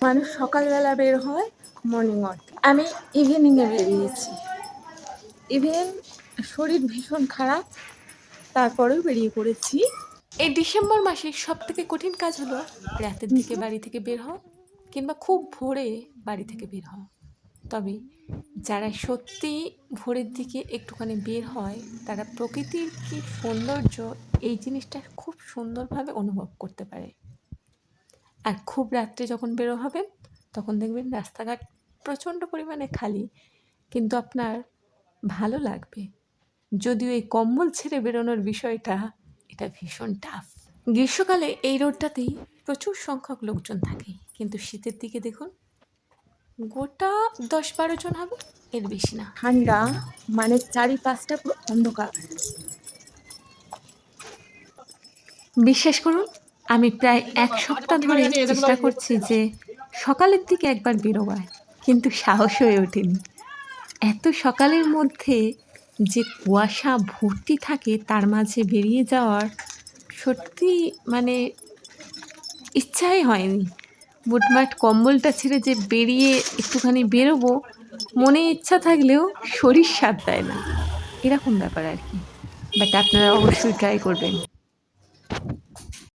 মানুষ সকালবেলা বের হয় মর্নিং ওয়াক, আমি ইভিনিংয়ে বেরিয়েছি। ইভেন শরীর ভীষণ খারাপ, তারপরেও বেরিয়ে পড়েছি। এই ডিসেম্বর মাসে সব থেকে কঠিন কাজ হলো রাতের দিকে বাড়ি থেকে বের হওয়া কিংবা খুব ভোরে বাড়ি থেকে বের হওয়া। তবে যারা সত্যি ভোরের দিকে একটুখানি বের হয় তারা প্রকৃতির কি সৌন্দর্য এই জিনিসটা খুব সুন্দরভাবে অনুভব করতে পারে। আর খুব রাত্রে যখন বেরো হবেন তখন দেখবেন রাস্তাঘাট প্রচণ্ড পরিমাণে খালি, কিন্তু আপনার ভালো লাগবে। যদিও এই কম্বল ছেড়ে বেরোনোর বিষয়টা এটা ভীষণ টাফ। গ্রীষ্মকালে এই রোডটাতেই প্রচুর সংখ্যক লোকজন থাকে, কিন্তু শীতের দিকে দেখুন গোটা 10-12 জন হবে, এর বেশি না। ঠান্ডা মানে চারিপাশটা পুরো অন্ধকার। বিশ্বাস করুন, আমি প্রায় 1 সপ্তাহ ধরে চেষ্টা করছি যে সকালের দিকে একবার বেরোবার, কিন্তু সাহস হয়ে ওঠেনি। এত সকালের মধ্যে যে কুয়াশা ভর্তি থাকে তার মাঝে বেরিয়ে যাওয়ার সত্যি মানে ইচ্ছাই হয়নি। বুটমাট কম্বলটা ছেড়ে যে বেরিয়ে একটুখানি বেরোবো, মনে ইচ্ছা থাকলেও শরীর সাথ দেয় না, এরকম ব্যাপার আর কি। বাট আপনারা অবশ্যই ট্রাই করবেন।